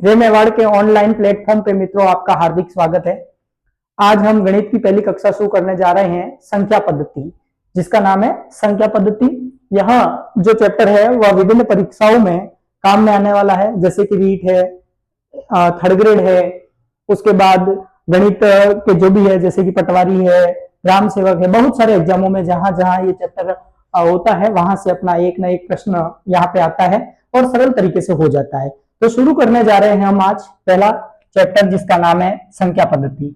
जय मेवाड़ के online platform पे मित्रों आपका हार्दिक स्वागत है। आज हम गणित की पहली कक्षा शुरू करने जा रहे हैं संख्या पद्धति, जिसका नाम है संख्या पद्धति। यह जो चैप्टर है वह विभिन्न परीक्षाओं में काम में आने वाला है, जैसे कि रीट है, थर्ड ग्रेड है, उसके बाद गणित के जो भी है जैसे कि पटवारी है, ग्राम सेवक है, बहुत सारे एग्जामों में जहां जहां ये चैप्टर होता है वहां से अपना एक ना एक प्रश्न यहाँ पे आता है और सरल तरीके से हो जाता है। तो शुरू करने जा रहे हैं हम आज पहला चैप्टर, जिसका नाम है संख्या पद्धति।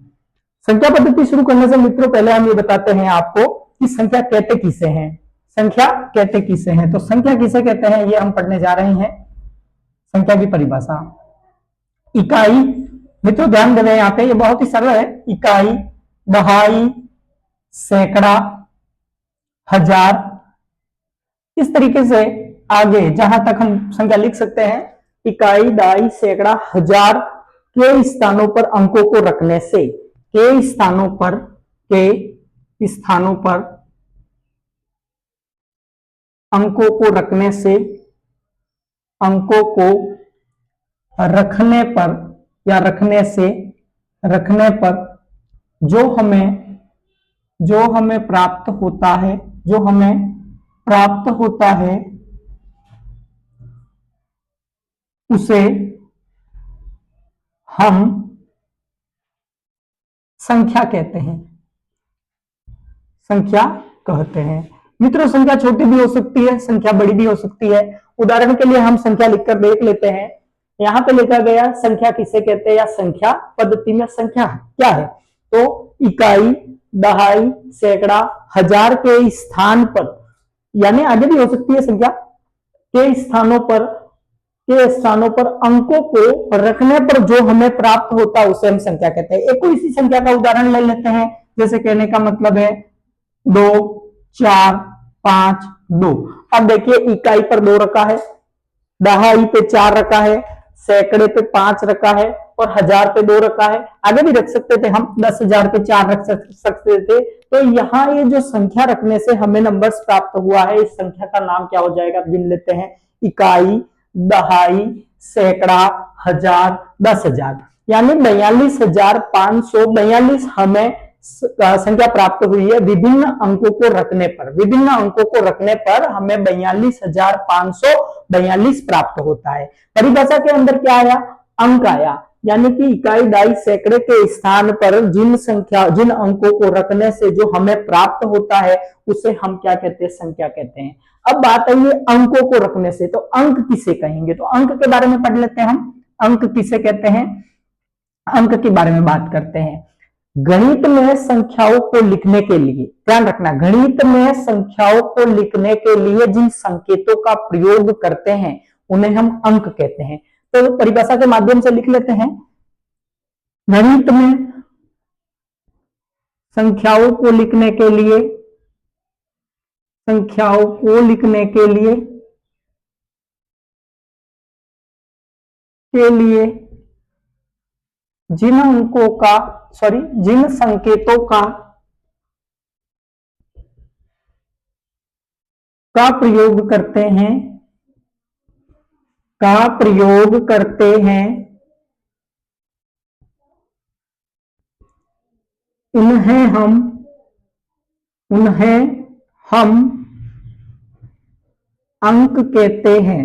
संख्या पद्धति शुरू करने से मित्रों पहले हम ये बताते हैं आपको कि संख्या कहते किसे हैं। संख्या कहते किसे हैं, तो संख्या किसे कहते हैं ये हम पढ़ने जा रहे हैं। संख्या की परिभाषा, इकाई। मित्रों ध्यान देना यहाँ पे, ये बहुत ही सरल है। इकाई, दहाई, सैकड़ा, हजार, इस तरीके से आगे जहां तक हम संख्या लिख सकते हैं, इकाई, दहाई, सैकड़ा, हजार के स्थानों पर अंकों को रखने से, के स्थानों पर अंकों को रखने से, अंकों को रखने पर या रखने पर जो हमें प्राप्त होता है उसे हम संख्या कहते हैं। संख्या कहते हैं मित्रों। संख्या छोटी भी हो सकती है, संख्या बड़ी भी हो सकती है। उदाहरण के लिए हम संख्या लिखकर देख लेते हैं। यहां पे लिखा गया संख्या किसे कहते हैं, या संख्या पद्धति में संख्या क्या है। तो इकाई, दहाई, सैकड़ा, हजार के स्थान पर, यानी आगे भी हो सकती है संख्या, के स्थानों पर अंकों को रखने पर जो हमें प्राप्त होता है उसे हम संख्या कहते हैं। एक कोई इसी संख्या का उदाहरण ले लेते हैं। जैसे कहने का मतलब है 2, 4, 5, 2। अब देखिए इकाई पर 2 रखा है, दहाई पे 4 रखा है, सैकड़े पे 5 रखा है और हजार पे 2 रखा है। आगे भी रख सकते थे हम, 10,000 पे 4 रख सकते थे। तो यहाँ ये जो संख्या रखने से हमें नंबर्स प्राप्त हुआ है, इस संख्या का नाम क्या हो जाएगा, गिन लेते हैं। इकाई, दहाई, सैकड़ा, हजार, 10,000, यानी 42,542 हमें संख्या प्राप्त हुई है विभिन्न अंकों को रखने पर हमें 42,542 प्राप्त होता है। परिभाषा के अंदर क्या आया, अंक आया, यानी कि इकाई, दहाई, सैकड़े के स्थान पर जिन अंकों को रखने से जो हमें प्राप्त होता है उसे हम क्या कहते हैं, संख्या कहते हैं। अब बात आई अंकों को रखने से, तो अंक किसे कहेंगे, तो अंक के बारे में पढ़ लेते हैं हम। अंक किसे कहते हैं, अंक के बारे में बात करते हैं। गणित में संख्याओं को लिखने के लिए, ध्यान रखना, गणित में संख्याओं को लिखने के लिए जिन संकेतों का प्रयोग करते हैं उन्हें हम अंक कहते हैं। तो परिभाषा के माध्यम से लिख लेते हैं। गणित में संख्याओं को लिखने के लिए जिन संकेतों का प्रयोग करते हैं उन्हें हम अंक कहते हैं।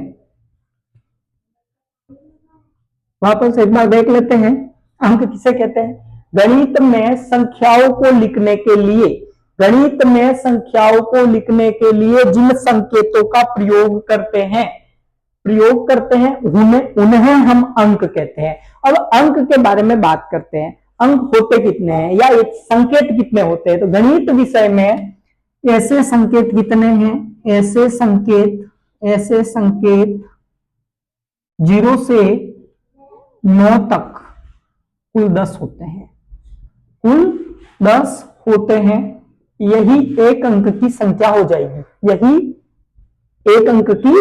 वापस एक बार देख लेते हैं, अंक किसे कहते हैं। गणित में संख्याओं को लिखने के लिए जिन संकेतों का प्रयोग करते हैं उन्हें हम अंक कहते हैं। अब अंक के बारे में बात करते हैं। अंक होते कितने हैं या एक संकेत कितने होते हैं, तो गणित विषय में ऐसे संकेत कितने हैं, ऐसे संकेत 0 से 9 तक कुल 10 होते हैं। यही एक अंक की संख्या हो जाएगी, यही एक अंक की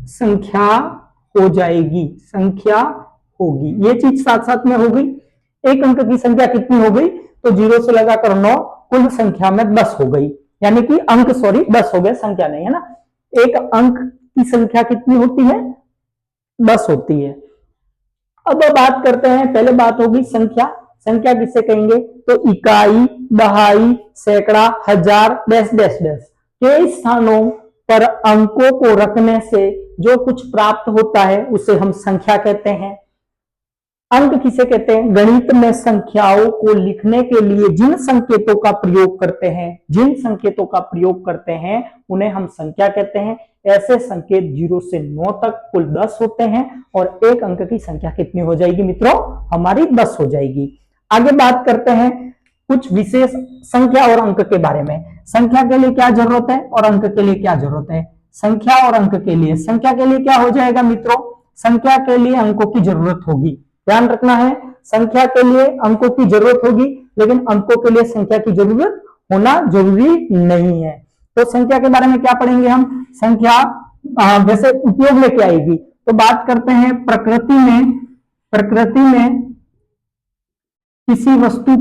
संख्या हो जाएगी, संख्या होगी। ये चीज साथ साथ में हो गई। एक अंक की संख्या कितनी हो गई, तो 0 से लगाकर 9 कुल संख्या में 10 हो गई, यानी कि अंक 10 हो गए, संख्या नहीं है ना। एक अंक की संख्या कितनी होती है, 10 होती है। अब बात करते हैं, पहले बात होगी संख्या। संख्या किसे कहेंगे? तो इकाई, दहाई, सैकड़ा, हजार, डैश डैश डैश के स्थानों पर अंकों को रखने से जो कुछ प्राप्त होता है उसे हम संख्या कहते हैं। अंक किसे कहते हैं? गणित में संख्याओं को लिखने के लिए जिन संकेतों का प्रयोग करते हैं, जिन संकेतों का प्रयोग करते हैं उन्हें हम संख्या कहते हैं। ऐसे संकेत 0 से 9 तक कुल 10 होते हैं और एक अंक की संख्या कितनी हो जाएगी मित्रों? हमारी 10 हो जाएगी। आगे बात करते हैं कुछ विशेष संख्या और अंक के बारे में। संख्या के लिए क्या जरूरत है और अंक के लिए क्या जरूरत है? संख्या और अंक के लिए, संख्या के लिए क्या हो जाएगा मित्रों? संख्या के लिए अंकों की जरूरत होगी। ध्यान रखना है, संख्या के लिए अंकों की जरूरत होगी, लेकिन अंकों के लिए संख्या की जरूरत होना जरूरी नहीं है। तो संख्या के बारे में क्या पढ़ेंगे हम? संख्या वैसे उपयोग में क्या आएगी? तो बात करते हैं प्रकृति में किसी वस्तु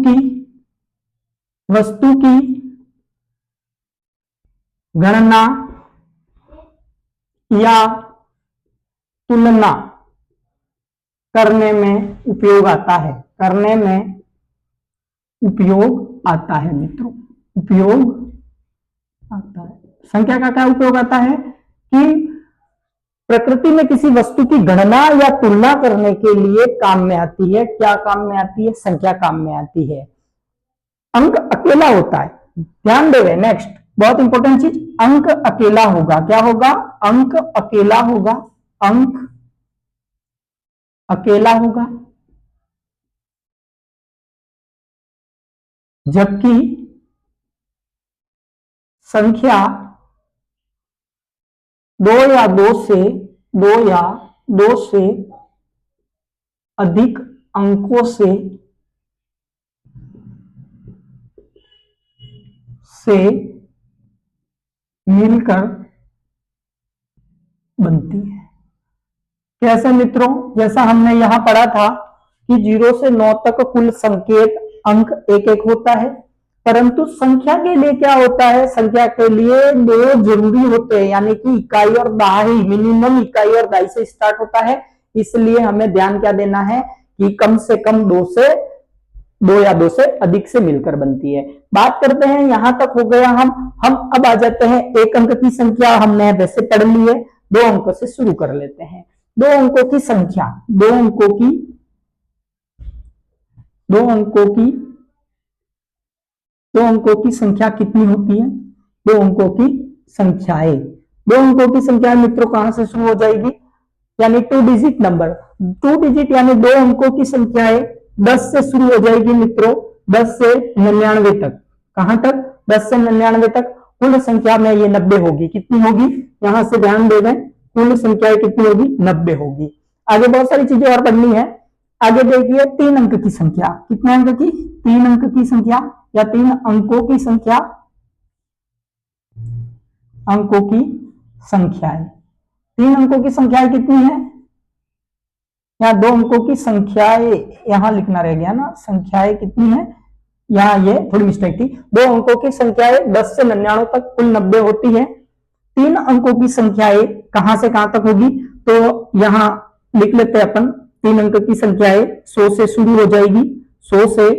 की गणना या तुलना करने में उपयोग आता है, करने में उपयोग आता है मित्रों, उपयोग आता है। संख्या का क्या उपयोग आता है? कि प्रकृति में किसी वस्तु की गणना या तुलना करने के लिए काम में आती है। क्या काम में आती है? संख्या काम में आती है। अंक अकेला होता है, ध्यान देवे। नेक्स्ट बहुत इंपॉर्टेंट चीज, अंक अकेला होगा। क्या होगा? अंक अकेला होगा, अंक अकेला होगा। जबकि संख्या दो या दो से अधिक अंकों से मिलकर बनती है। कैसे मित्रों? जैसा हमने यहां पढ़ा था कि 0 से 9 तक कुल संकेत अंक एक एक होता है, परंतु संख्या के लिए क्या होता है? संख्या के लिए 2 जरूरी होते हैं, यानी कि इकाई और दहाई, मिनिमम इकाई और दहाई से स्टार्ट होता है। इसलिए हमें ध्यान क्या देना है कि कम से कम 2 या 2 से अधिक से मिलकर बनती है। बात करते हैं, यहां तक हो गया। हम अब आ जाते हैं एक अंक की संख्या। हमने वैसे पढ़ ली है, 2 अंकों से शुरू कर लेते हैं। 2 अंकों की संख्या, 2 अंकों की संख्या कितनी होती है? 2 अंकों की संख्याएं, 2 अंकों की संख्या मित्रों कहां से शुरू हो जाएगी? यानी 2 डिजिट नंबर, 2 डिजिट यानी 2 अंकों की संख्याएं 10 से शुरू हो जाएगी मित्रों, 10 से 99 तक। कहां तक? 10 से 99 तक। कुल संख्या में ये 90 होगी। कितनी होगी? यहां से ध्यान दे दें, कुल संख्या कितनी होगी? 90 होगी। आगे बहुत सारी चीजें और पढ़नी है। आगे देखिए 3 अंक की संख्या। कितने अंक की? 3 अंक की संख्या या 3 अंकों की संख्या, अंकों की संख्याएं। 3 अंकों की संख्याएं कितनी है? यहाँ 2 अंकों की संख्याएं यहां लिखना रह गया ना, संख्याएं कितनी है? यहाँ ये थोड़ी मिस्टेक थी। 2 अंकों की संख्याएं 10 से 99 तक कुल 90 होती है। 3 अंकों की संख्याएं कहां से कहां तक होगी? तो यहां लिख लेते हैं अपन। 3 अंक की संख्याएं 100 से शुरू हो जाएगी, 100 से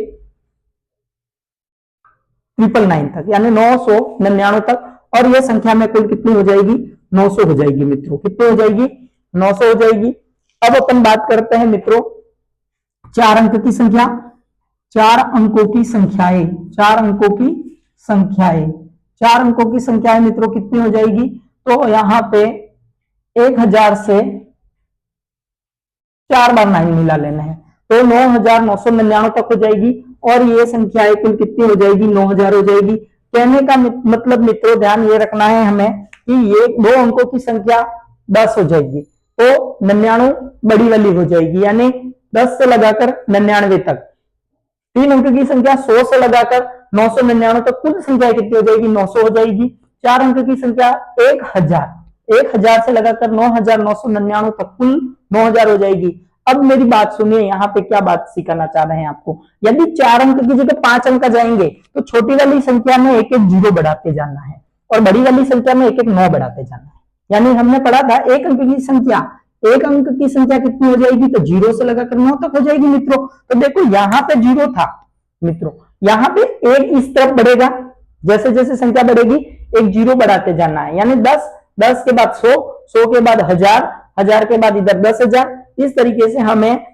999 तक, यानी 999 तक। और यह संख्या में कुल कितनी हो जाएगी? 900 हो जाएगी मित्रों। कितनी हो जाएगी? 900 हो जाएगी। अब अपन बात करते हैं मित्रों 4 अंक की संख्या। 4 अंकों की संख्याएं, 4 अंकों की संख्याएं, 4 अंकों की संख्याएं मित्रों कितनी हो जाएगी? तो यहां पे 1000 से 4 बार 9 मिला लेना है, तो 9999 तक हो जाएगी। और ये संख्याएं कुल कितनी हो जाएगी? 9000 हो जाएगी। कहने का मतलब मित्रों ध्यान ये रखना है हमें कि ये 2 अंकों की संख्या 10 हो जाएगी, तो 99 बड़ी वाली हो जाएगी, यानी 10 से लगाकर 99 तक। 3 अंक की संख्या 100 से लगाकर 999 तक कुल संख्या कितनी हो जाएगी? 900 हो जाएगी। 4 अंक की संख्या 1000 से लगाकर 9999 तक कुल 9000 हो जाएगी। अब मेरी बात सुनिए, यहाँ पे क्या बात सिखाना चाह रहे हैं आपको। यदि 4 अंक की जगह 5 अंक जाएंगे तो छोटी वाली संख्या में एक एक 0 बढ़ाते जाना है और बड़ी वाली संख्या में एक एक 9 बढ़ाते जाना है। यानी हमने पढ़ा था एक अंक की संख्या एक अंक की संख्या कितनी हो जाएगी, तो 0 से लगाकर 9 तक हो जाएगी मित्रों। तो देखो यहाँ पे 0 था मित्रों, यहाँ पे एक इस तरफ बढ़ेगा, जैसे जैसे संख्या बढ़ेगी एक 0 बढ़ाते जाना है, यानी 10, 10 के बाद 100, 100 के बाद 1000, 1000 के बाद इधर 10,000। इस तरीके से हमें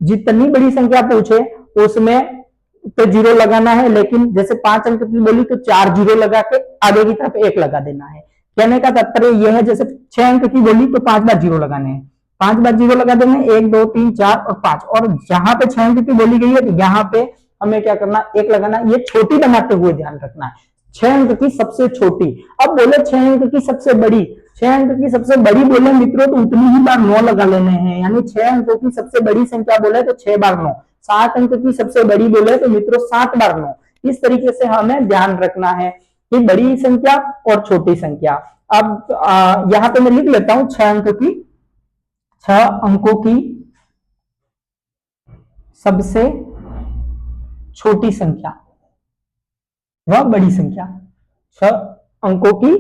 जितनी बड़ी संख्या पूछे उसमें तो 0 लगाना है, लेकिन जैसे 5 अंक की बोली तो 4 0 लगा के आगे की तरफ 1 लगा देना है। कहने का तात्पर्य यह है, जैसे 6 अंक की बोली तो 5 बार 0 लगाने हैं, 5 बार 0 लगा देना, 1 2 3 4 और 5, और जहां पे 6 अंक की बोली गई है तो यहाँ पे हमें क्या करना, 1 लगाना। ये छोटी बनाते हुए ध्यान रखना है, 6 अंक की सबसे छोटी। अब बोले 6 अंक की सबसे बड़ी, 6 अंक की सबसे बड़ी बोले मित्रों तो उतनी ही बार 9 लगा लेने हैं, यानी 6 अंकों की सबसे बड़ी संख्या बोले तो 6 बार 9, 7 अंक की सबसे बड़ी बोले तो मित्रों 7 बार 9। इस तरीके से हमें ध्यान रखना है कि बड़ी संख्या और छोटी संख्या। अब यहां पे मैं लिख लेता हूं 6 अंकों की सबसे छोटी संख्या वह बड़ी संख्या, 6 अंकों की,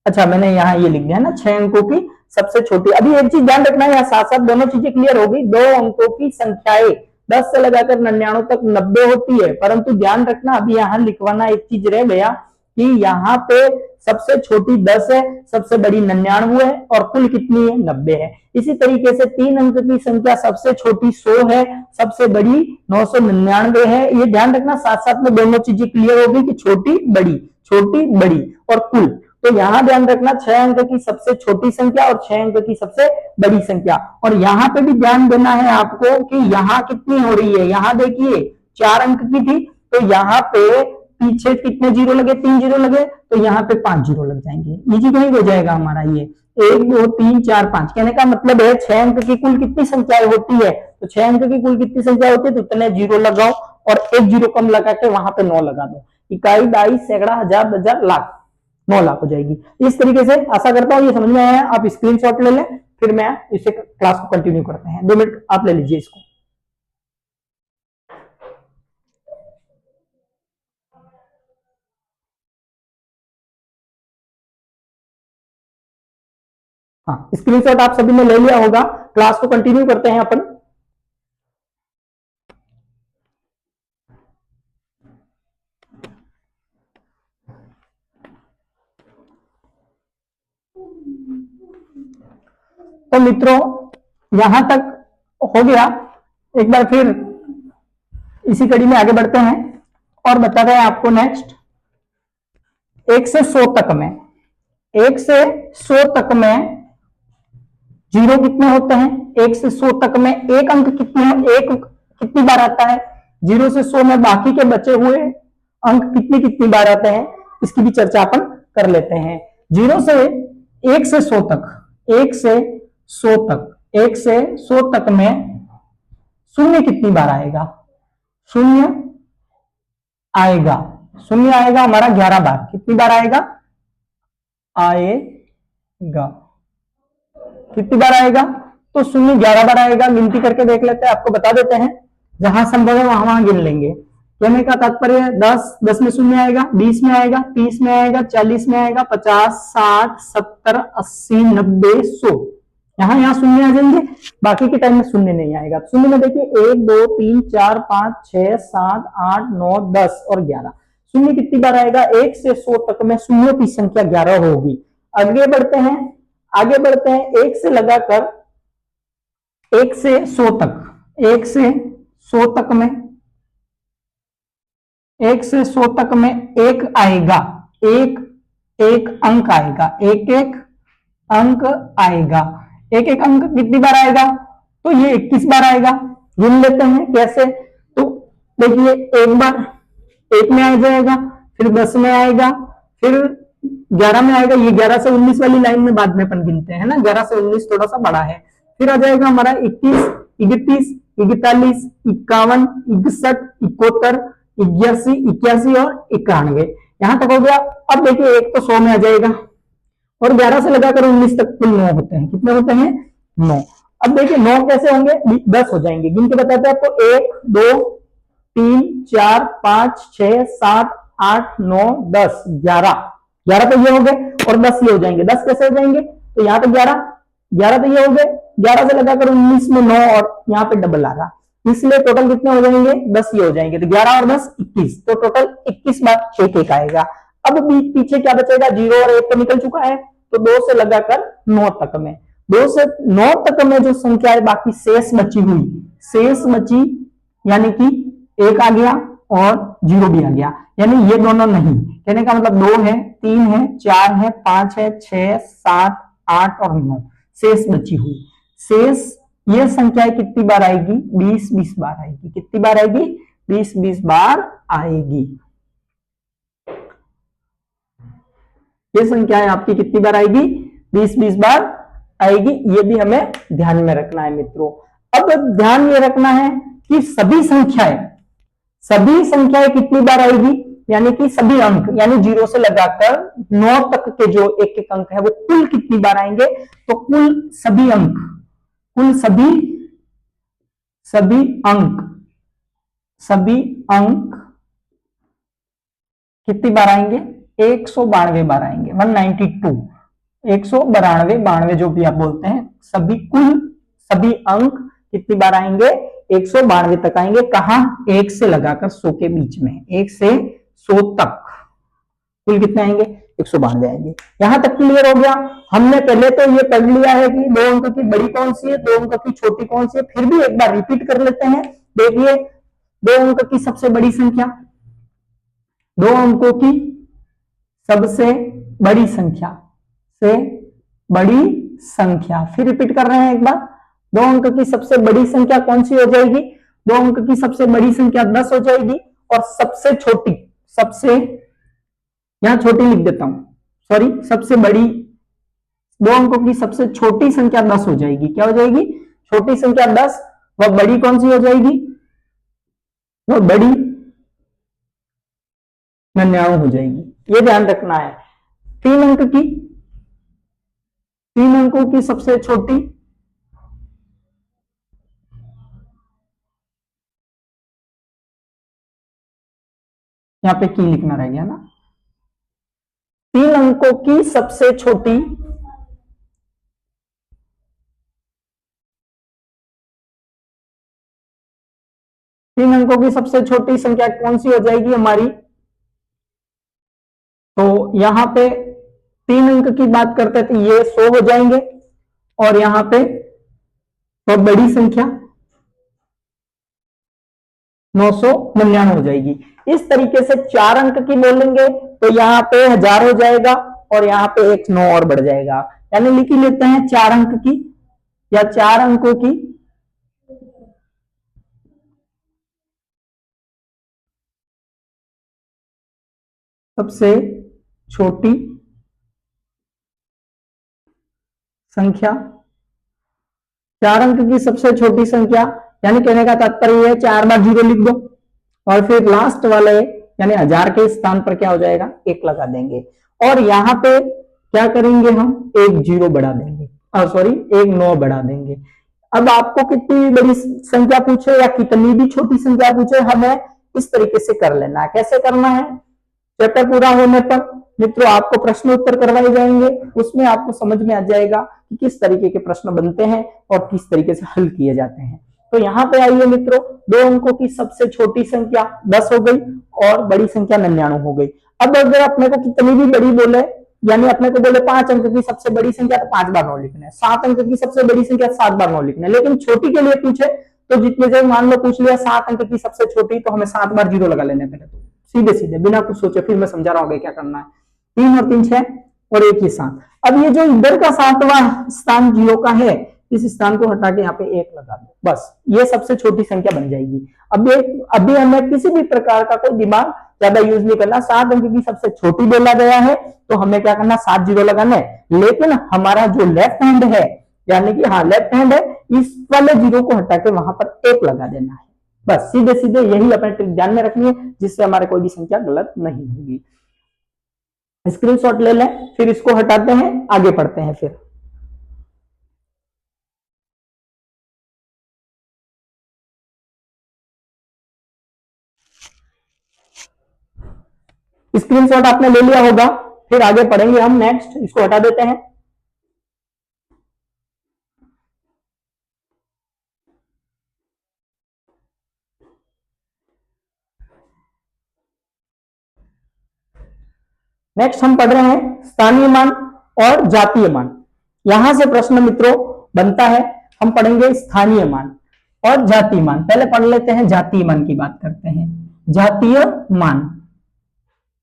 अच्छा मैंने यहां ये लिख दिया ना, 6 अंकों की सबसे छोटी। अभी एक चीज ध्यान रखना है, यहाँ साथ साथ दोनों चीजें क्लियर होगी। 2 अंकों की संख्याएं 10 से लगाकर 99 तक 90 होती है, परंतु ध्यान रखना अभी यहाँ लिखवाना एक चीज रह गया कि यहाँ पे सबसे छोटी 10 है, सबसे बड़ी 99 है और कुल कितनी है, 90 है। इसी तरीके से 3 अंक की संख्या सबसे छोटी 100 है, सबसे बड़ी 999 है। ये ध्यान रखना, साथ साथ में दोनों चीजें क्लियर होगी कि छोटी बड़ी और कुल। तो यहाँ ध्यान रखना 6 अंक की सबसे छोटी संख्या और 6 अंक की सबसे बड़ी संख्या। और यहाँ पे भी ध्यान देना है आपको कि यहाँ कितनी हो रही है, यहाँ देखिए 4 अंक की थी तो यहाँ पे पीछे कितने 0 लगे, 3 0 लगे, तो यहाँ पे 5 0 लग जाएंगे। इजी कहीं हो जाएगा हमारा ये 1 2 3 4 5। कहने का मतलब है 6 अंक की कुल कितनी संख्याएं होती है, तो 6 अंक की कुल कितनी संख्या होती है, तो इतने 0 लगाओ और 1 0 कम लगा के वहां पे 9 लगा दो। इकाई, दाई, सैकड़ा, हजार, 10,000, लाख, 9 लाख हो जाएगी। इस तरीके से आशा करता हूं ये समझ में आया है। आप स्क्रीनशॉट ले लें, फिर मैं इसे क्लास को कंटिन्यू करते हैं। 2 मिनट आप ले लीजिए इसको। हाँ, स्क्रीनशॉट आप सभी ने ले लिया होगा। क्लास को कंटिन्यू करते हैं अपन। तो मित्रों यहां तक हो गया। एक बार फिर इसी कड़ी में आगे बढ़ते हैं और बता रहे हैं आपको नेक्स्ट 1 से 100 तक में, 1 से 100 तक में 0 कितने होते हैं, 1 से 100 तक में एक अंक कितनी बार आता है, 0 से 100 में बाकी के बचे हुए अंक कितनी बार आते हैं, इसकी भी चर्चा अपन कर लेते हैं। 0 से 1 से 100 तक, 1 से 100 तक, 1 से 100 तक में शून्य कितनी बार आएगा, शून्य आएगा हमारा 11 बार। कितनी बार आएगा, कितनी बार आएगा, तो शून्य 11 बार आएगा। गिनती करके देख लेते हैं, आपको बता देते हैं, जहां संभव है वहां गिन लेंगे। कहने का तात्पर्य 10 में शून्य आएगा, 20 में आएगा, 30 में आएगा, 40 में आएगा, 50, 60, 70, 80, 90, 100, यहाँ शून्य आ जाएंगे। बाकी के टाइम में शून्य नहीं आएगा। शून्य में देखिए 1 2 3 4 5 6 7 8 9 10 और 11। शून्य कितनी बार आएगा, 1 से 100 तक में शून्यों की संख्या 11 होगी। आगे बढ़ते हैं 1 से लगाकर 1 से 100 तक, 1 से 100 तक में, 1 से 100 तक में एक आएगा, एक अंक आएगा, एक अंक आएगा। एक अंक कितनी बार आएगा, तो ये 21 बार आएगा। गिन लेते हैं कैसे, तो देखिए एक बार 1 में आ जाएगा, फिर 10 में आएगा, फिर 11 में आएगा। ये 11 से 19 वाली लाइन में बाद में अपन गिनते हैं ना, 11 से 19 थोड़ा सा बड़ा है। फिर आ जाएगा हमारा 21, 31, 41, 51, 61, 71, 81, 81 और 91। यहां तक हो गया। अब देखिए एक तो 100 में आ जाएगा और 11 से लगाकर 19 तक कुल 9 होते हैं। कितने होते हैं, 9। अब देखिए 9 कैसे होंगे, 10 हो जाएंगे। गिन के बताते हैं आपको, 1 2 3 4 5 6 7 8 9 10 11 तो ये हो गए और 10 ये हो जाएंगे। 10 कैसे हो जाएंगे, तो यहाँ तो 11 तो ये हो गए 11 से लगाकर 19 में 9 और यहाँ पे डबल आ रहा, इसलिए टोटल कितने हो जाएंगे 10 ये हो जाएंगे, तो 11 और 10 21, तो टोटल 21 बार एक एक आएगा। अब पीछे क्या बचेगा, 0 और 1 तो निकल चुका है, तो 2 से लगाकर 9 तक में, 2 से 9 तक में जो संख्या है बाकी शेष बची हुई, शेष बची यानी कि 1 आ गया और 0 भी आ गया, यानी ये दोनों नहीं, कहने का मतलब 2 है, 3 है, 4 है, 5 है, 6, 7, 8 और 9 शेष बची हुई। शेष ये संख्या कितनी बार आएगी, 20-20 बार आएगी। कितनी बार आएगी, 20-20 बार आएगी। ये संख्या है आपकी कितनी बार आएगी, 20-20 बार आएगी। ये भी हमें ध्यान में रखना है मित्रों। अब ध्यान ये रखना है कि सभी संख्याएं कितनी बार आएगी, यानी कि सभी अंक, यानी 0 से लगाकर 9 तक के जो एक एक अंक है वो कुल कितनी बार आएंगे, तो कुल सभी अंक, कुल सभी अंक कितनी बार आएंगे, 192 बार आएंगे, 192, 192 जो भी आप बोलते हैं, सभी अंक कितनी बार आएंगे, 192 तक आएंगे। कहां, 1 से लगाकर 100 के बीच में, 1 से 100 तक कुल कितने आएंगे, 192 आएंगे। यहां तक क्लियर हो गया। हमने पहले तो ये पढ़ लिया है कि 2 अंक की बड़ी कौन सी है, 2 अंक की छोटी कौन सी है, फिर भी एक बार रिपीट कर लेते हैं। देखिए 2 अंक की सबसे बड़ी संख्या, 2 अंकों की सबसे बड़ी संख्या, फिर रिपीट कर रहे हैं एक बार, 2 अंक की सबसे बड़ी संख्या कौन सी हो जाएगी, 2 अंक की सबसे बड़ी संख्या 10 हो जाएगी, और सबसे यहां छोटी लिख देता हूं, सॉरी, सबसे बड़ी, 2 अंकों की सबसे छोटी संख्या 10 हो जाएगी। क्या हो जाएगी, छोटी संख्या 10, वह बड़ी कौन सी हो जाएगी, वह बड़ी 99 हो जाएगी। ये ध्यान रखना है। 3 अंकों की सबसे छोटी, यहां पे की लिखना रह गया ना, 3 अंकों की सबसे छोटी, तीन अंकों की सबसे छोटी संख्या कौन सी हो जाएगी हमारी, तो यहां पे 3 अंक की बात करते थे, ये 100 हो जाएंगे, और यहां पे तो बड़ी संख्या 999 हो जाएगी। इस तरीके से 4 अंक की बोलेंगे तो यहां पे 1000 हो जाएगा, और यहां पे एक 9 और बढ़ जाएगा, यानी लिख लेते हैं 4 अंक की या 4 अंकों की सबसे छोटी संख्या, 4 अंक की सबसे छोटी संख्या, यानी कहने का तात्पर्य है 4 बार 0 लिख दो, और फिर लास्ट वाले यानी 1000 के स्थान पर क्या हो जाएगा, 1 लगा देंगे, और यहां पे क्या करेंगे हम, एक 0 बढ़ा देंगे, सॉरी एक 9 बढ़ा देंगे। अब आपको कितनी बड़ी संख्या पूछे या कितनी भी छोटी संख्या पूछे, हमें इस तरीके से कर लेना है। कैसे करना है, चैप्टर पूरा होने पर मित्रों आपको प्रश्न उत्तर करवाए जाएंगे, उसमें आपको समझ में आ जाएगा कि किस तरीके के प्रश्न बनते हैं और किस तरीके से हल किए जाते हैं। तो यहाँ पे आइए मित्रों, 2 अंकों की सबसे छोटी संख्या 10 हो गई और बड़ी संख्या 99 हो गई। अब अगर अपने को कितनी भी बड़ी बोले, यानी अपने को बोले 5 अंक की सबसे बड़ी संख्या, तो 5 बार 9 लिखना है, 7 अंक की सबसे बड़ी संख्या 7 बार 9 लिखना है। लेकिन छोटी के लिए पूछे तो जितने जब मान लो पूछ लिया 7 अंक की सबसे छोटी, तो हमें 7 बार 0 लगा लेने पड़े, सीधे सीधे बिना कुछ सोचे। फिर मैं समझा रहा हूँ क्या करना है, 3 और 3 6 और 1 ही 7। अब ये जो इधर का 7वां स्थान 0 का है, इस स्थान को हटा के यहाँ पे 1 लगा दो, बस ये सबसे छोटी संख्या बन जाएगी। अभी हमें किसी भी प्रकार का कोई दिमाग ज्यादा यूज नहीं करना। 7 अंक की सबसे छोटी बोला गया है तो हमें क्या करना, 7 0 लगाना है, लेकिन हमारा जो लेफ्ट हैंड है, यानी कि हाँ लेफ्ट हैंड है, इस वाले 0 को हटा के वहां पर 1 लगा देना है, बस सीधे सीधे यही अपने ट्रिक ध्यान में रखनी है, जिससे हमारे कोई भी संख्या गलत नहीं होगी। स्क्रीनशॉट ले लें, फिर इसको हटाते हैं, आगे पढ़ते हैं। फिर स्क्रीनशॉट आपने ले लिया होगा, फिर आगे पढ़ेंगे हम। नेक्स्ट इसको हटा देते हैं। नेक्स्ट हम पढ़ रहे हैं स्थानीय मान और जातीय मान। यहां से प्रश्न मित्रों बनता है, हम पढ़ेंगे स्थानीय मान और जातीय मान। पहले पढ़ लेते हैं जातीय मान की बात करते हैं। जातीय मान,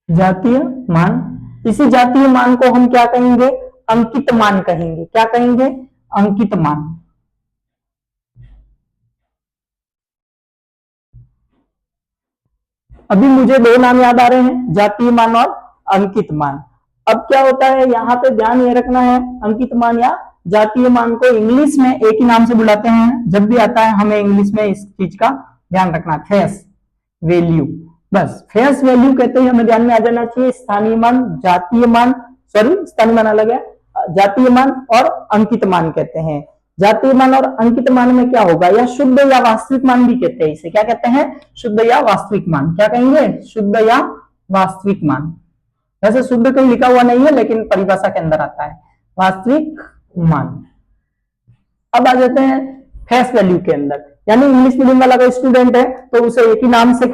जातीय मान, इसी जातीय मान को हम क्या कहेंगे? अंकित मान कहेंगे। क्या कहेंगे? अंकित मान। अभी मुझे दो नाम याद आ रहे हैं, जातीय मान और अंकित मान। अब क्या होता है, यहाँ पे ध्यान ये रखना है, अंकित मान या जातीय मान को इंग्लिश में एक ही नाम से बुलाते हैं। जब भी आता है हमें इंग्लिश में इस चीज का ध्यान रखना, फेस वैल्यू। बस फेस वैल्यू कहते ही हमें ध्यान में आ जाना चाहिए स्थानीय मान, जातीय मान, सॉरी स्थानीय मान अलग है, जातीय मान और अंकित मान कहते हैं। जातीय मान और अंकित मान में क्या होगा? या शुद्ध या वास्तविक मान भी कहते हैं। इसे क्या कहते हैं? शुद्ध या वास्तविक मान। क्या कहेंगे? शुद्ध या वास्तविक मान। वैसे शुद्ध कहीं लिखा हुआ नहीं है, लेकिन परिभाषा के अंदर आता है वास्तविक मान। अब आ जाते हैं फेस वैल्यू के अंदर, यानी इंग्लिश मीडियम वाला कोई स्टूडेंट है तो उसे एक ही नाम से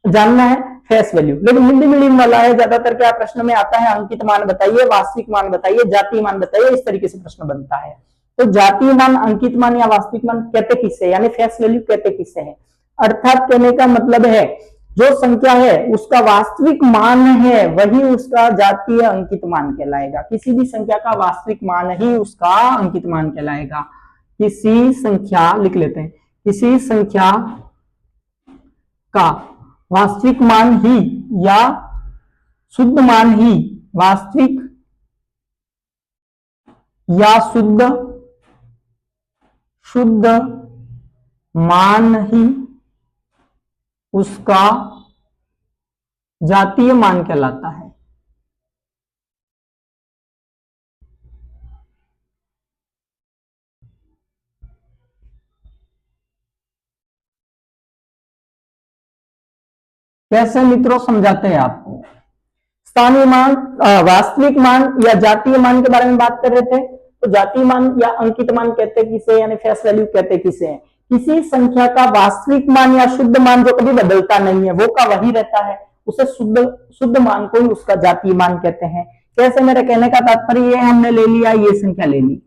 जानना है फेस वैल्यू। लेकिन हिंदी मीडियम वाला है, ज्यादातर क्या प्रश्न में आता है अंकित मान बताइए, वास्तविक मान बताइए, जातीय मान बताइए, इस तरीके से प्रश्न बनता है। तो जातीय मान, अंकित मान या वास्तविक मान कहते किससे, यानी फेस वैल्यू कहते किससे है? अर्थात कहने का मतलब है जो संख्या है उसका वास्तविक मान है वही उसका जातीय अंकित मान कहलाएगा। किसी भी संख्या का वास्तविक मान ही उसका अंकित मान कहलाएगा। किसी संख्या, लिख लेते हैं, किसी संख्या का वास्तविक मान ही या शुद्ध मान ही, वास्तविक या शुद्ध मान ही उसका जातीय मान कहलाता है। कैसे मित्रों समझाते हैं आपको? स्थानीय मान, वास्तविक मान या जातीय मान के बारे में बात कर रहे थे। तो जातीय मान या अंकित मान कहते किसे, यानी फेस वैल्यू कहते किसे हैं? किसी संख्या का वास्तविक मान या शुद्ध मान जो कभी बदलता नहीं है, वो का वही रहता है, उसे शुद्ध मान को ही उसका जातीय मान कहते हैं। कैसे? मेरे कहने का तात्पर्य ये, हमने ले लिया ये संख्या ले ली,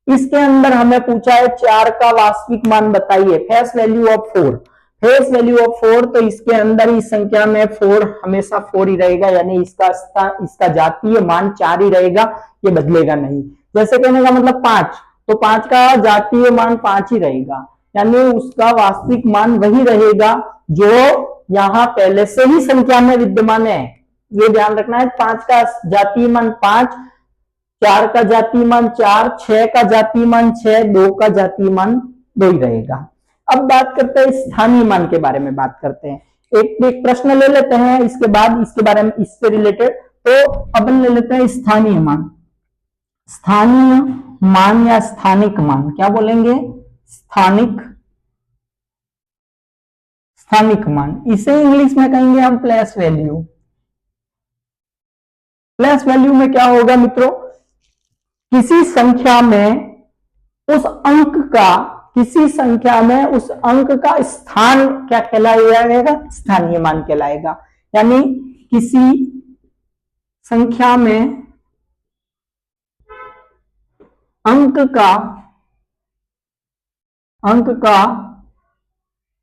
इसके अंदर हमें पूछा है 4 का वास्तविक मान बताइए, face value of 4, face value of 4, तो इसके अंदर इस संख्या में 4 हमेशा 4 ही रहेगा, यानी इसका जातीय मान 4 ही रहेगा, ये बदलेगा नहीं। जैसे कहने का मतलब 5, तो 5 का जातीय मान 5 ही रहेगा, यानी उसका वास्तविक मान वही रहेगा जो यहां पहले से ही संख्या में विद्यमान है। ये ध्यान रखना है, 5 का जातीय मान 5, 4 का जातीय मान 4, 6 का जातीय मान 6, 2 का जातीय मान 2 ही रहेगा। अब बात करते हैं स्थानीय मान के बारे में, बात करते हैं, एक प्रश्न ले लेते हैं, इसके बाद इसके बारे में, इससे रिलेटेड। तो अब ले लेते हैं स्थानीय मान। स्थानीय मान या स्थानिक मान, क्या बोलेंगे? स्थानिक मान, इसे इंग्लिश में कहेंगे हम प्लेस वैल्यू। प्लेस वैल्यू में क्या होगा मित्रों? किसी संख्या में उस अंक का, किसी संख्या में उस अंक का स्थान क्या कहलाएगा? स्थानीय मान कहलाएगा। यानी किसी संख्या में अंक का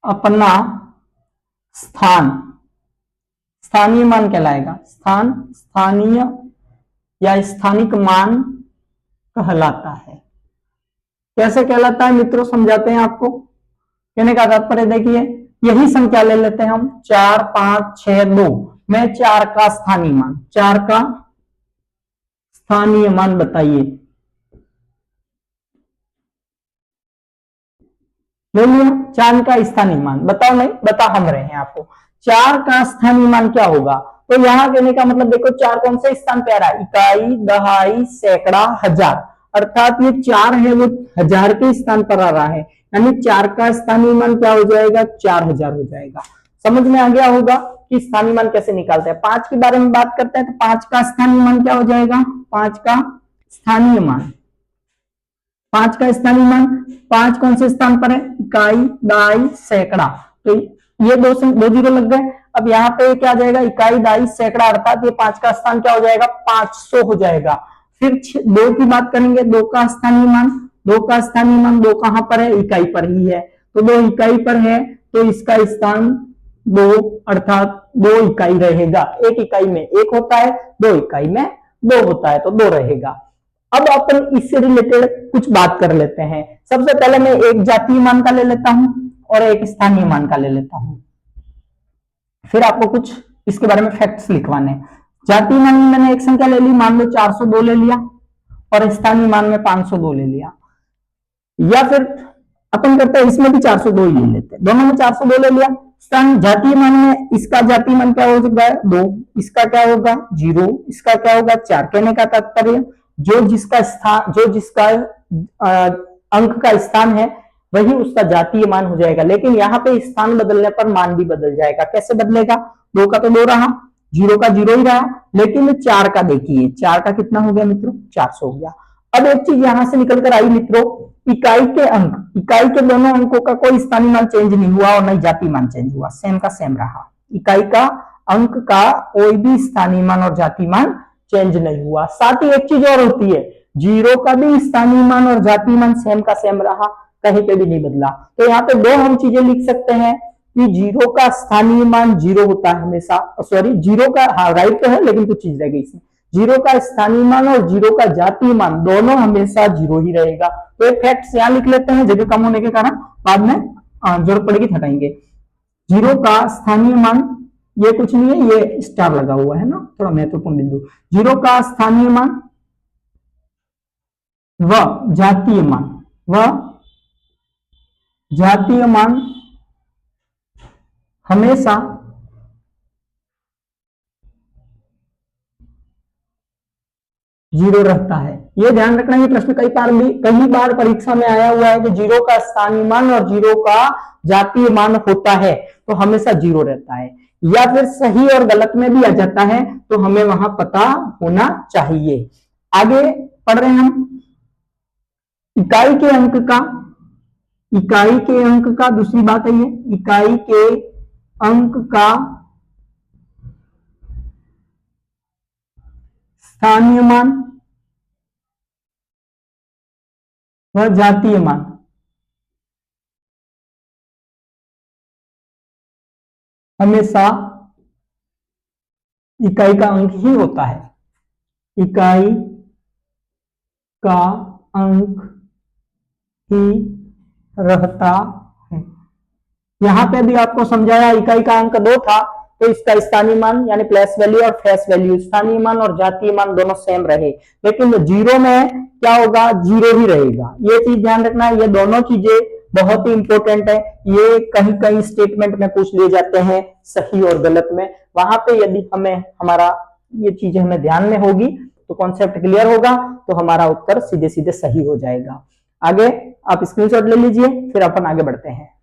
अपना स्थान स्थानीय मान कहलाएगा। स्थानीय या स्थानिक मान कहलाता है। कैसे कहलाता है मित्रों, समझाते हैं आपको। कहने का तात्पर्य देखिए, यही संख्या ले लेते हैं हम, 4, 5, 6, 2 में 4 का स्थानीय मान, 4 का स्थानीय मान बताइए। ले लिया 4 का स्थानीय मान, बताओ, नहीं बता हम रहे हैं आपको। 4 का स्थानीय मान क्या होगा? तो यहां कहने का मतलब देखो, 4 कौन से स्थान पे आ रहा है? इकाई, दहाई, सैकड़ा, हजार, अर्थात ये 4 है वो 1000 के स्थान पर आ रहा है, यानी 4 का स्थानीय मान क्या हो जाएगा? 4000 हो जाएगा। समझ में आ गया होगा कि स्थानीय मान कैसे निकालते हैं। 5 के बारे में बात करते हैं, तो 5 का स्थानीय मान क्या हो जाएगा? 5 का स्थानीय मान, 5 का स्थानीय मान, 5 कौन से स्थान पर है? इकाई, दहाई, सैकड़ा, तो ये दो जीरो लग गए। अब यहाँ पे क्या आ जाएगा, इकाई, दाई, सैकड़ा, अर्थात ये 5 का स्थान क्या हो जाएगा, 500 हो जाएगा। फिर 2 की बात करेंगे, 2 का स्थानीय मान, 2 का स्थानीय मान, 2 कहां पर है, इकाई पर ही है, तो 2 इकाई पर है, तो इसका स्थान 2 अर्थात 2 इकाई रहेगा। एक इकाई में 1 होता है, 2 इकाई में 2 होता है, तो 2 रहेगा। अब अपन इससे रिलेटेड कुछ बात कर लेते हैं। सबसे पहले मैं एक जातीय मान का ले लेता हूं और एक स्थानीय मान का ले लेता हूं, फिर आपको कुछ इसके बारे में फैक्ट्स लिखवाने। जातीय मान में मैंने एक संख्या ले ली, मान लो 402 ले लिया, और स्थानीय मान में 502 ले लिया, या फिर अपन करते हैं इसमें भी 402 ही ले लेते हैं, दोनों में 402 ले लिया। स्थान जातीय मान में इसका जातीय मान क्या हो सकता है, 2, इसका क्या होगा 0, इसका क्या होगा 4। कहने का तात्पर्य जो जिसका स्थान, जो जिसका अंक का स्थान है वही उसका जातीय मान हो जाएगा। लेकिन यहाँ पे स्थान बदलने पर मान भी बदल जाएगा। कैसे बदलेगा, 2 का तो 2 रहा, 0 का 0 ही रहा, लेकिन 4 का देखिए, 4 का कितना हो गया मित्रों, 400 हो गया। अब एक चीज यहां से निकल कर आई मित्रों, इकाई के अंक, इकाई के दोनों अंकों का कोई स्थानीय मान चेंज नहीं हुआ और न जातीय मान चेंज हुआ, सेम का सेम रहा। इकाई का अंक का कोई भी स्थानीय मान और जातीय मान चेंज नहीं हुआ। साथ ही एक चीज और होती है, 0 का भी स्थानीय मान और जातीय मान सेम का सेम रहा, कहीं पे भी नहीं बदला। तो यहाँ पे 2 हम चीजें लिख सकते हैं कि 0 का स्थानीय मान 0 होता है हमेशा, सॉरी 0 का, हाँ राइट तो है लेकिन कुछ चीज रह गई इसमें, 0 का स्थानीय मान और 0 का जातीय मान दोनों हमेशा 0 ही रहेगा। तो एक फैक्ट यहाँ लिख लेते हैं, जगह कम होने के कारण बाद में जरूरत पड़ेगी हटाएंगे। 0 का स्थानीय मान, ये कुछ नहीं है, ये स्टार लगा हुआ है ना, थोड़ा महत्वपूर्ण बिंदु। 0 का स्थानीय मान व जातीय मान, व जातीय मान हमेशा जीरो रहता है। यह ध्यान रखना, ये प्रश्न कई बार परीक्षा में आया हुआ है कि 0 का स्थानीय मान और 0 का जातीय मान होता है तो हमेशा 0 रहता है, या फिर सही और गलत में भी आ जाता है, तो हमें वहां पता होना चाहिए। आगे पढ़ रहे हैं हम, इकाई के अंक का, इकाई के अंक का दूसरी बात है ये, इकाई के अंक का स्थानीय मान व जातीय मान हमेशा इकाई का अंक ही होता है। इकाई का अंक ही रहता है। यहां पे भी आपको समझाया, इकाई का अंक 2 था तो इसका स्थानीय मान यानी प्लेस वैल्यू और फेस वैल्यू, स्थानीय मान और जातीय मान दोनों सेम रहे, लेकिन 0 में क्या होगा, 0 ही रहेगा। ये चीज ध्यान रखना है, ये दोनों चीजें बहुत ही इंपॉर्टेंट है। ये कहीं कहीं स्टेटमेंट में पूछ लिए जाते हैं सही और गलत में, वहां पे यदि हमें हमारा ये चीजें हमें ध्यान में होगी तो कॉन्सेप्ट क्लियर होगा, तो हमारा उत्तर सीधे सीधे सही हो जाएगा। आगे आप स्क्रीनशॉट ले लीजिए, फिर अपन आगे बढ़ते हैं।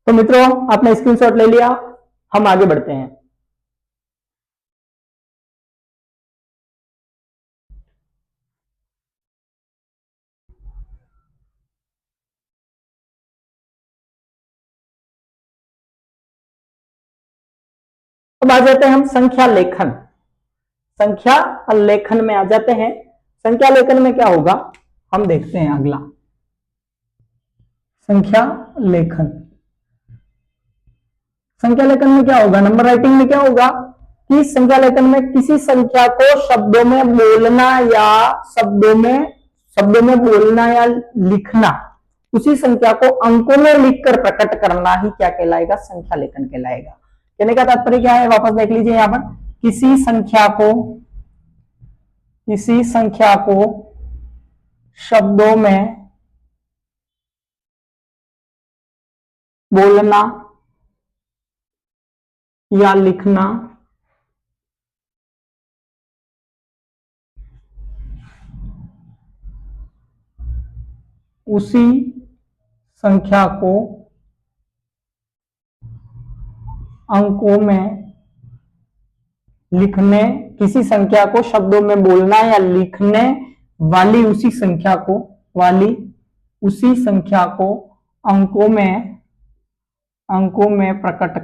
तो मित्रों आपने स्क्रीनशॉट ले लिया, हम आगे बढ़ते हैं। अब आ जाते हैं हम संख्या लेखन, संख्या लेखन में आ जाते हैं। संख्या लेखन में क्या होगा हम देखते हैं अगला, संख्या लेखन। संख्या लेखन में क्या होगा, नंबर राइटिंग में क्या होगा कि संख्या लेखन में किसी संख्या को शब्दों में बोलना या शब्दों में बोलना या लिखना, उसी संख्या को अंकों में लिखकर प्रकट करना ही क्या कहलाएगा, संख्या लेखन कहलाएगा। कहने का तात्पर्य क्या है, वापस देख लीजिए यहां पर, किसी संख्या को शब्दों में बोलना या लिखना उसी संख्या को अंकों में लिखने किसी संख्या को शब्दों में बोलना या लिखने वाली उसी संख्या को अंकों में प्रकट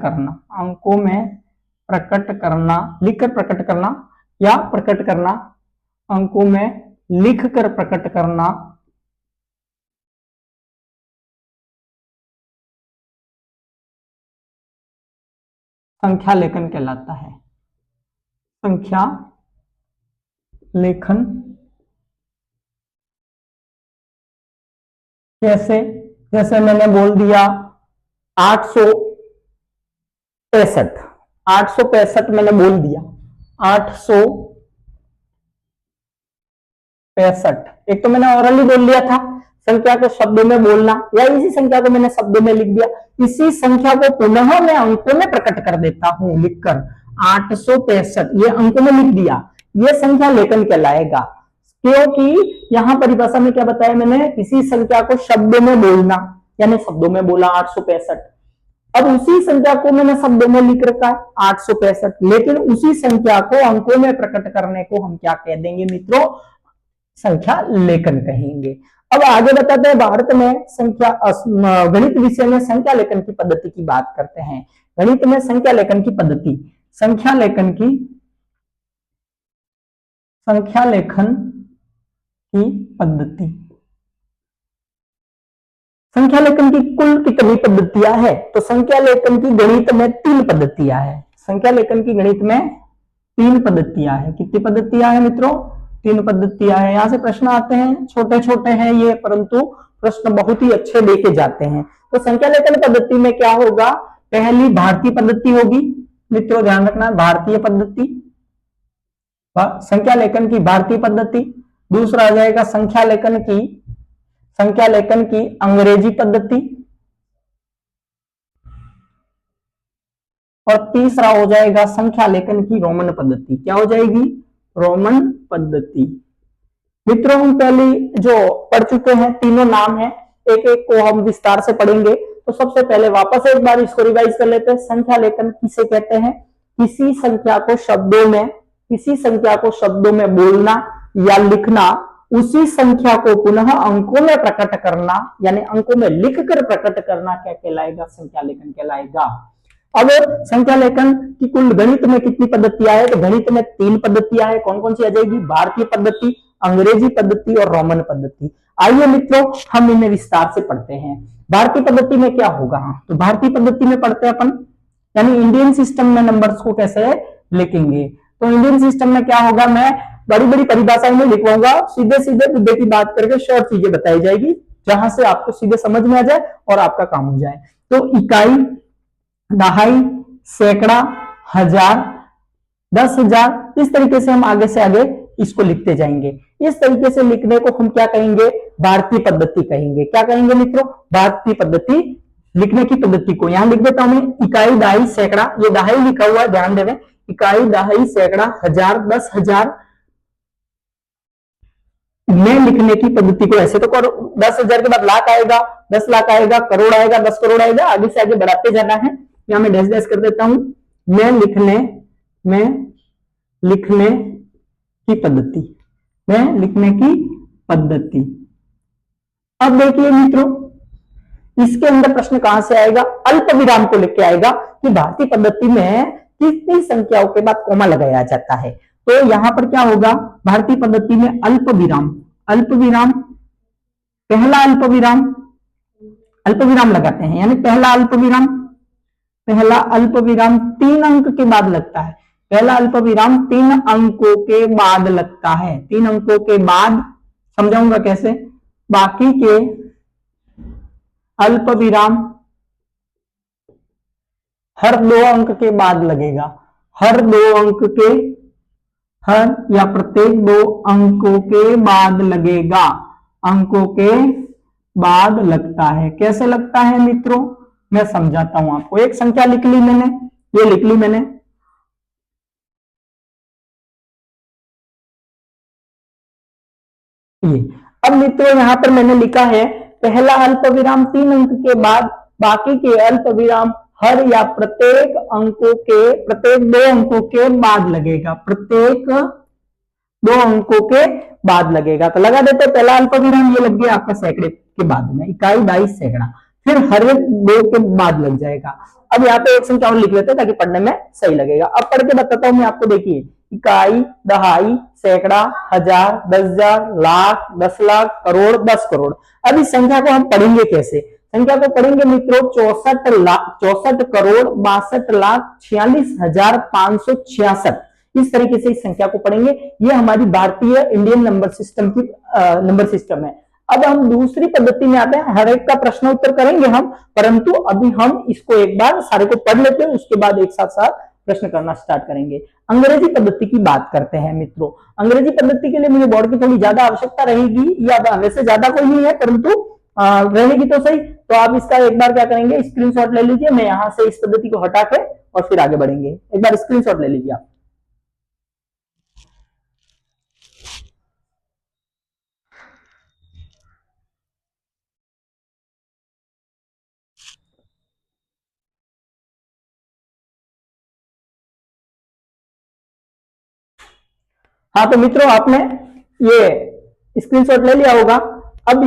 करना, लिखकर प्रकट करना या प्रकट करना, अंकों में लिखकर प्रकट करना संख्या लेखन कहलाता है। संख्या लेखन कैसे? जैसे मैंने बोल दिया 865 मैंने बोल दिया 865। एक तो मैंने ऑरली बोल लिया था, संख्या को शब्दों में बोलना, या इसी संख्या को मैंने शब्दों में लिख दिया। इसी संख्या को पुनः मैं अंकों में प्रकट कर देता हूं, लिखकर 865 ये अंकों में लिख दिया, ये संख्या लेखन कहलाएगा। क्योंकि यहां परिभाषा में क्या बताया मैंने, किसी संख्या को शब्दों में बोलना, यानी शब्दों में बोला 865। अब उसी संख्या को मैंने शब्दों में लिख रखा है 865, लेकिन उसी संख्या को अंकों में प्रकट करने को हम क्या कह देंगे मित्रों, संख्या लेखन कहेंगे। अब आगे बताते हैं, भारत में गणित विषय में संख्या लेखन की पद्धति की बात करते हैं। गणित में संख्या लेखन की पद्धति, संख्या लेखन की पद्धति, संख्या लेखन की कुल कितनी पद्धतियां है? तो संख्या लेखन की गणित में 3 पद्धतियां है। संख्या लेखन की गणित में 3 पद्धतियां है। कितनी पद्धतियां है मित्रों? 3 पद्धतियां है। यहां से प्रश्न आते हैं, छोटे छोटे हैं ये, परंतु प्रश्न बहुत ही अच्छे लेके जाते हैं। तो संख्या लेखन पद्धति में क्या होगा, पहली भारतीय पद्धति होगी मित्रों, ध्यान रखना, भारतीय पद्धति, संख्या लेखन की भारतीय पद्धति। दूसरा आ जाएगा संख्या लेखन की अंग्रेजी पद्धति, और तीसरा हो जाएगा संख्या लेखन की रोमन पद्धति। क्या हो जाएगी? रोमन पद्धति। मित्रों हम पहले जो पढ़ चुके हैं, तीनों नाम है, एक एक को हम विस्तार से पढ़ेंगे। तो सबसे पहले वापस एक बार इसको रिवाइज कर लेते हैं। संख्या लेखन किसे कहते हैं? किसी संख्या को शब्दों में बोलना या लिखना, उसी संख्या को पुनः अंकों में प्रकट करना, यानी अंकों में लिखकर प्रकट करना, क्या कहलाएगा? संख्या लेखन कहलाएगा। अब संख्या लेखन की कुल गणित में कितनी पद्धतियां है? तो गणित में 3 पद्धतियां है। कौन कौन सी आ जाएगी? भारतीय पद्धति, अंग्रेजी पद्धति और रोमन पद्धति। आइए मित्रों हम इन्हें विस्तार से पढ़ते हैं। भारतीय पद्धति में क्या होगा? तो भारतीय पद्धति में पढ़ते हैं अपन, यानी इंडियन सिस्टम में नंबर्स को कैसे लिखेंगे। तो इंडियन सिस्टम में क्या होगा, मैं बड़ी बड़ी परिभाषाएं में लिखवाऊंगा, सीधे सीधे मुद्दे की बात करके शॉर्ट चीजें बताई जाएगी, जहां से आपको सीधे समझ में आ जाए और आपका काम हो जाए। तो इकाई, दहाई, सैकड़ा, हजार, 10,000, इस तरीके से हम आगे से आगे इसको लिखते जाएंगे। इस तरीके से लिखने को हम क्या कहेंगे? भारतीय पद्धति कहेंगे। क्या कहेंगे मित्रों? भारतीय पद्धति। लिखने की पद्धति को यहां लिख देता हूं मैं, इकाई, दहाई, सैकड़ा, ये दहाई लिखा हुआ है, ध्यान देवें, इकाई, दहाई, सैकड़ा, हजार, 10,000। मैं लिखने की पद्धति को ऐसे तो करो, 10,000 के बाद लाख आएगा, 10 लाख आएगा, करोड़ आएगा, 10 करोड़ आएगा, आगे से आगे बढ़ाते जाना है। यहां मैं डैश डैश कर देता हूं, मैं लिखने की पद्धति। अब देखिए मित्रों, इसके अंदर प्रश्न कहां से आएगा? अल्प विराम को लेके आएगा कि भारतीय पद्धति में कितनी संख्याओं के बाद कोमा लगाया जाता है। तो यहां पर क्या होगा? भारतीय पद्धति में अल्प विराम, पहला अल्प विराम लगाते हैं, यानी पहला अल्प विराम 3 अंक के बाद लगता है। पहला अल्प विराम 3 अंकों के बाद लगता है, 3 अंकों के बाद, समझाऊंगा कैसे। बाकी के अल्प विराम हर 2 अंक के बाद लगेगा, हर या प्रत्येक 2 अंकों के बाद लगेगा, अंकों के बाद लगता है। कैसे लगता है मित्रों? मैं समझाता हूं आपको। एक संख्या लिख ली मैंने, ये लिख ली मैंने, ये। अब मित्रों यहां पर मैंने लिखा है पहला अल्प विराम 3 अंक के बाद, बाकी के अल्प विराम हर या प्रत्येक अंकों के, प्रत्येक 2 अंकों के बाद लगेगा, प्रत्येक 2 अंकों के बाद लगेगा। तो लगा देते पहला अल्पविराम, ये लग गया आपका सैकड़े के बाद में, इकाई, बाई, सैकड़ा, फिर हर एक 2 के बाद लग जाएगा। अब यहाँ पे एक संख्या और लिख लेते हैं ताकि पढ़ने में सही लगेगा। अब पढ़ के बताता हूं मैं आपको, देखिए इकाई, दहाई, सैकड़ा, हजार, 10,000, लाख, 10 लाख, करोड़, 10 करोड़। अब इस संख्या को हम पढ़ेंगे कैसे? संख्या को पढ़ेंगे मित्रों 64 लाख, 64 करोड़ 62 लाख 46,566, इस तरीके से इस संख्या को पढ़ेंगे। ये हमारी भारतीय इंडियन नंबर सिस्टम की नंबर सिस्टम है। अब हम दूसरी पद्धति में आते हैं, हर एक का प्रश्न उत्तर करेंगे हम, परंतु अभी हम इसको एक बार सारे को पढ़ लेते हैं, उसके बाद एक साथ साथ प्रश्न करना स्टार्ट करेंगे। अंग्रेजी पद्धति की बात करते हैं मित्रों। अंग्रेजी पद्धति के लिए मुझे बोर्ड की थोड़ी ज्यादा आवश्यकता रहेगी, या वैसे ज्यादा कोई नहीं है परंतु रहेगी तो सही। तो आप इसका एक बार क्या करेंगे, स्क्रीनशॉट ले लीजिए। मैं यहां से इस पद्धति को हटा के और फिर आगे बढ़ेंगे। एक बार स्क्रीनशॉट ले लीजिए आप। हाँ तो मित्रों, आपने ये स्क्रीनशॉट ले लिया होगा। अब